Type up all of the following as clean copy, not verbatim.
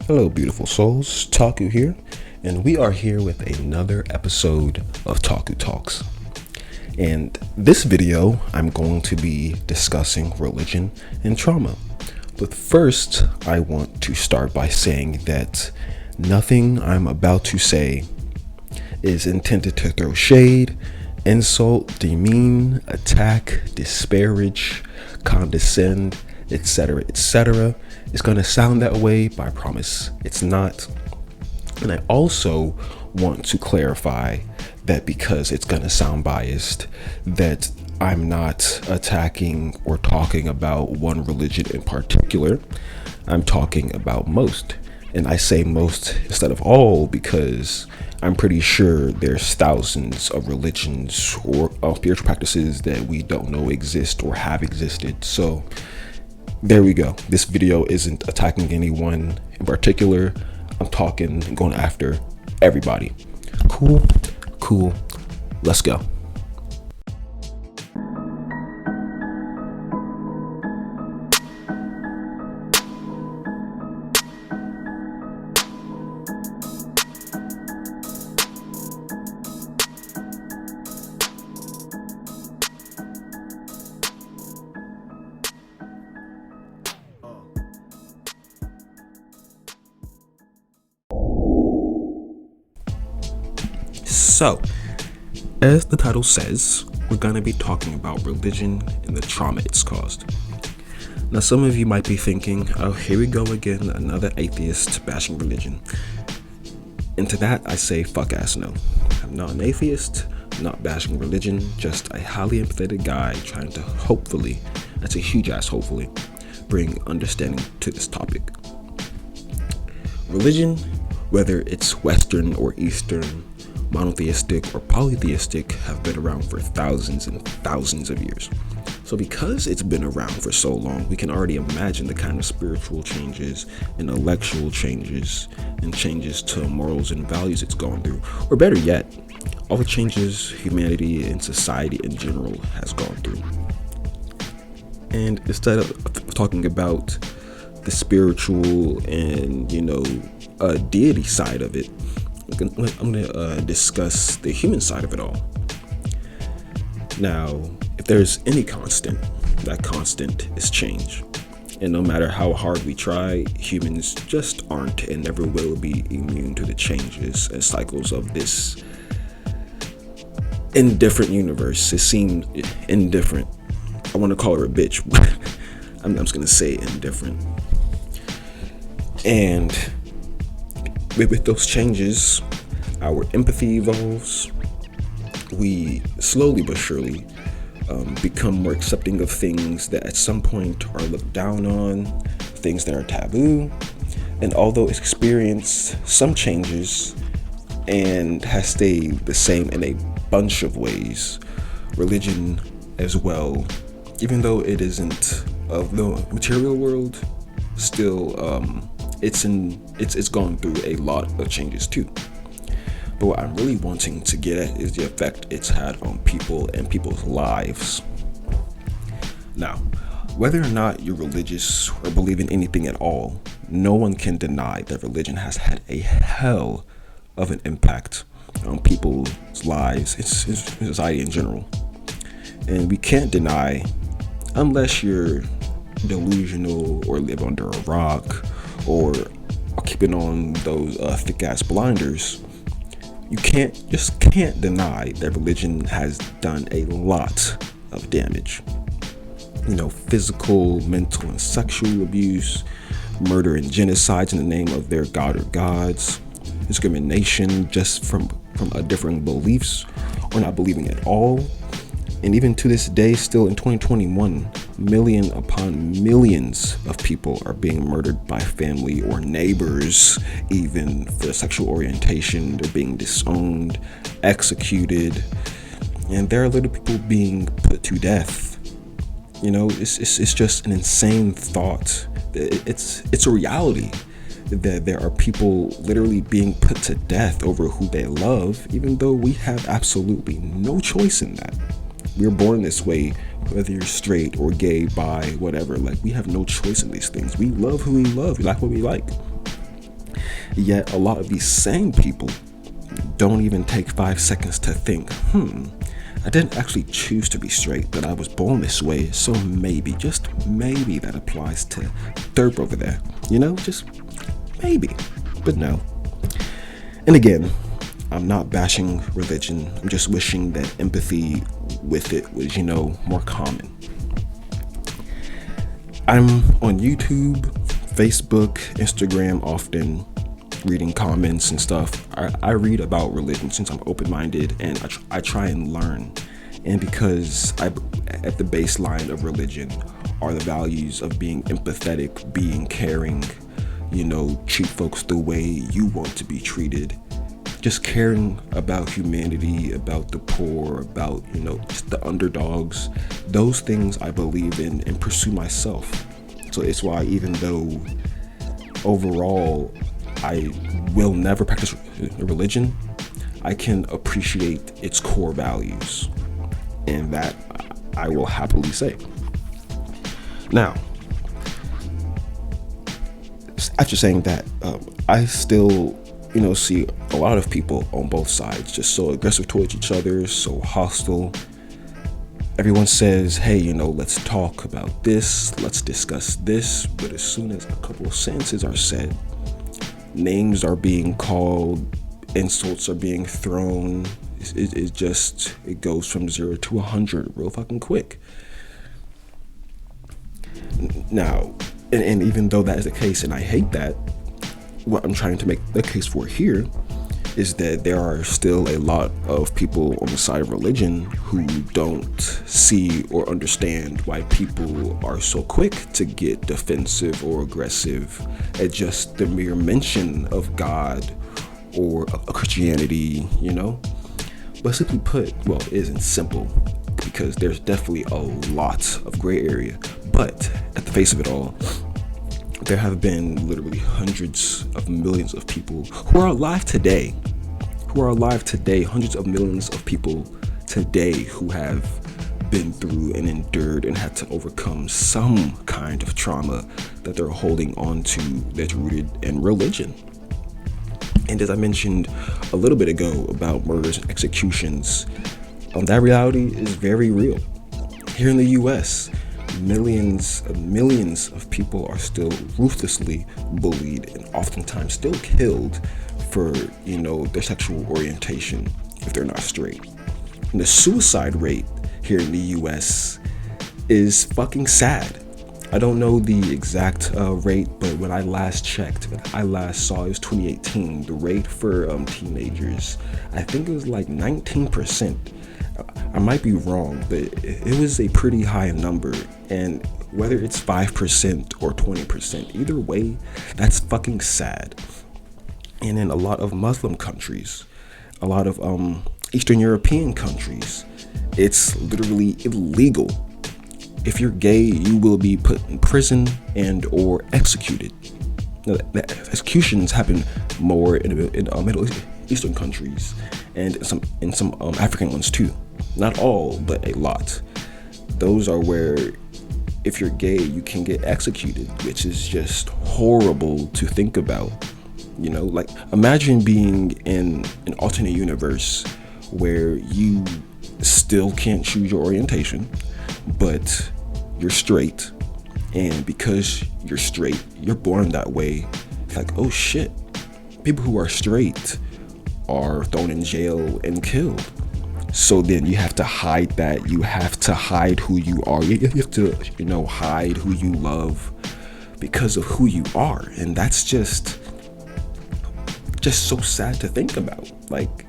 Hello, beautiful souls. Taku here, and we are here with another episode of Taku Talks. And this video, I'm going to be discussing religion and trauma. But first, I want to start by saying that nothing I'm about to say is intended to throw shade, insult, demean, attack, disparage, condescend, etc., etc. It's going to sound that way, but I promise it's not. And I also want to clarify that because it's going to sound biased, that I'm not attacking or talking about one religion in particular. I'm talking about most. And I say most instead of all because I'm pretty sure there's thousands of religions or spiritual practices that we don't know exist or have existed. So there we go. This video isn't attacking anyone in particular. I'm talking and going after everybody. Cool. Let's go. So, as the title says, we're going to be talking about religion and the trauma it's caused. Now, some of you might be thinking, oh, here we go again, another atheist bashing religion. And to that, I say, fuck ass no. I'm not an atheist, not bashing religion, just a highly empathetic guy trying to hopefully, that's a huge ass hopefully, bring understanding to this topic. Religion, whether it's Western or Eastern, monotheistic or polytheistic, have been around for thousands and thousands of years. So because it's been around for so long, we can already imagine the kind of spiritual changes, intellectual changes, and changes to morals and values it's gone through. Or better yet, all the changes humanity and society in general has gone through. And instead of talking about the spiritual and, deity side of it, I'm going to discuss the human side of it all. Now, if there's any constant, that constant is change. And no matter how hard we try, humans just aren't and never will be immune to the changes and cycles of this indifferent universe. It seems indifferent. I want to call her a bitch, but I'm just going to say indifferent. And with those changes, our empathy evolves. We slowly but surely become more accepting of things that at some point are looked down on, things that are taboo. And although it's experienced some changes and has stayed the same in a bunch of ways, religion as well, even though it isn't of the material world, still it's gone through a lot of changes too. But what I'm really wanting to get at is the effect it's had on people and people's lives. Now, whether or not you're religious or believe in anything at all, no one can deny that religion has had a hell of an impact on people's lives, in society in general. And we can't deny, unless you're delusional or live under a rock or keeping on those thick ass blinders, you can't deny that religion has done a lot of damage. Physical, mental, and sexual abuse, murder and genocides in the name of their god or gods, discrimination just from different beliefs or not believing at all. And even to this day, still in 2021, million upon millions of people are being murdered by family or neighbors, even for their sexual orientation. They're being disowned, executed, and there are little people being put to death. It's just an insane thought. It's a reality that there are people literally being put to death over who they love, even though we have absolutely no choice in that. We're born this way, whether you're straight or gay, bi, whatever. Like, we have no choice in these things. We love who we love. We like what we like. Yet a lot of these same people don't even take 5 seconds to think, I didn't actually choose to be straight, but I was born this way, so maybe, just maybe that applies to Derp over there. Just maybe. But no. And again, I'm not bashing religion. I'm just wishing that empathy with it was, more common. I'm on YouTube, Facebook, Instagram often, reading comments and stuff. I read about religion since I'm open-minded, and I try and learn. And because at the baseline of religion are the values of being empathetic, being caring, treat folks the way you want to be treated, just caring about humanity, about the poor, about, just the underdogs. Those things I believe in and pursue myself. So it's why, even though overall I will never practice a religion, I can appreciate its core values. And that I will happily say. Now, after saying that, I still, see a lot of people on both sides just so aggressive towards each other, so hostile. Everyone says, hey, let's talk about this, let's discuss this. But as soon as a couple of sentences are said, names are being called, insults are being thrown. It goes from 0 to 100 real fucking quick. Now, and even though that is the case, and I hate that, what I'm trying to make the case for here is that there are still a lot of people on the side of religion who don't see or understand why people are so quick to get defensive or aggressive at just the mere mention of God or a Christianity, But simply put, well, it isn't simple, because there's definitely a lot of gray area. But at the face of it all, there have been literally hundreds of millions of people who are alive today, hundreds of millions of people today who have been through and endured and had to overcome some kind of trauma that they're holding on to that's rooted in religion. And as I mentioned a little bit ago about murders and executions, that reality is very real. Here in the US, millions of people are still ruthlessly bullied and oftentimes still killed for, their sexual orientation if they're not straight. And the suicide rate here in the US is fucking sad. I don't know the exact rate, but when I last checked, I last saw it was 2018. The rate for teenagers, I think it was like 19%. I might be wrong, but it was a pretty high number. And whether it's 5% or 20%, either way, that's fucking sad. And in a lot of Muslim countries, a lot of Eastern European countries, it's literally illegal. If you're gay, you will be put in prison and or executed. Now, executions happen more in Middle Eastern countries and in some African ones too. Not all, but a lot. Those are where if you're gay, you can get executed, which is just horrible to think about. Like, imagine being in an alternate universe where you still can't choose your orientation, but you're straight, and because you're straight, you're born that way. It's like, oh shit, people who are straight are thrown in jail and killed. So then you have to hide that. You have to hide who you are. You have to, hide who you love because of who you are. And that's just so sad to think about. Like,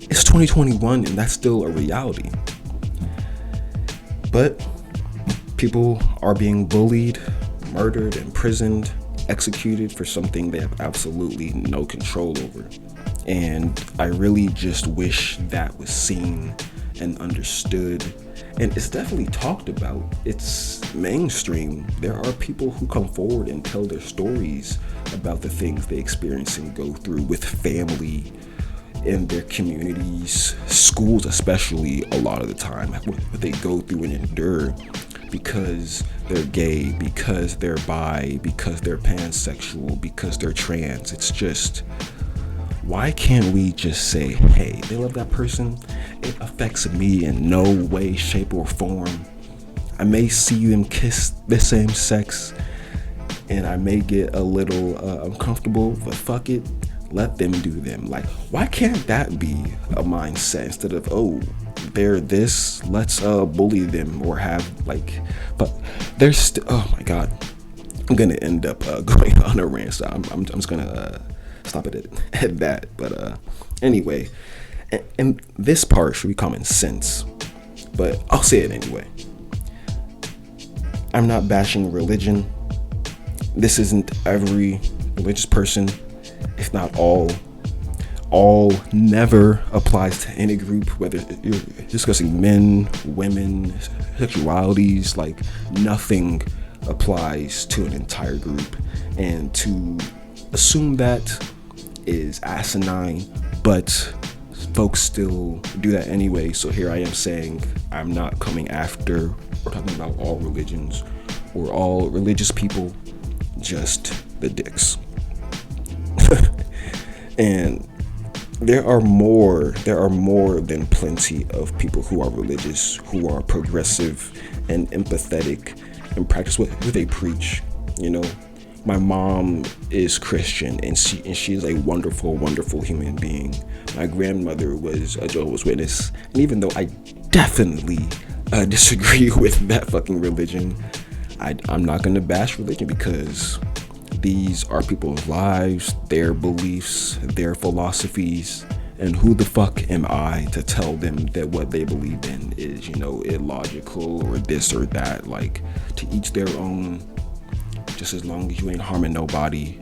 it's 2021 and that's still a reality. But people are being bullied, murdered, imprisoned, executed for something they have absolutely no control over. And I really just wish that was seen and understood. And it's definitely talked about. It's mainstream. There are people who come forward and tell their stories about the things they experience and go through with family, in their communities, schools especially, a lot of the time, what they go through and endure, because they're gay, because they're bi, because they're pansexual, because they're trans. It's just, why can't we just say, hey, they love that person? It affects me in no way, shape, or form. I may see them kiss the same sex and I may get a little uncomfortable, but fuck it, let them do them. Like, why can't that be a mindset instead of, oh, they're this, let's bully them or have like, but there's still, oh my god, I'm gonna end up going on a rant, so I'm just gonna stop it at that. But anyway, and this part should be common sense, but I'll say it anyway. I'm not bashing religion. This isn't every religious person, if not all. All never applies to any group, whether you're discussing men, women, sexualities, like nothing applies to an entire group. And to assume that is asinine, but folks still do that anyway. So here I am saying I'm not coming after or talking about all religions or all religious people, just the dicks. And there are more than plenty of people who are religious, who are progressive and empathetic and practice what they preach. You know, my mom is Christian and she is a wonderful human being. My grandmother was a Jehovah's Witness, and even though I definitely disagree with that fucking religion, I'm not gonna bash religion, because these are people's lives, their beliefs, their philosophies, and who the fuck am I to tell them that what they believe in is, illogical or this or that. Like, to each their own. Just as long as you ain't harming nobody,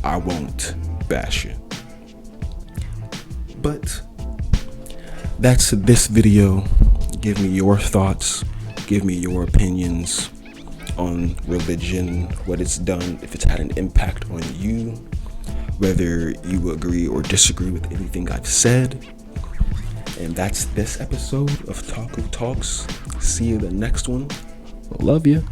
I won't bash you. But that's this video. Give me your thoughts, give me your opinions on religion, what it's done, if it's had an impact on you, whether you agree or disagree with anything I've said. And that's this episode of Taco Talks. See you the next one. Love you.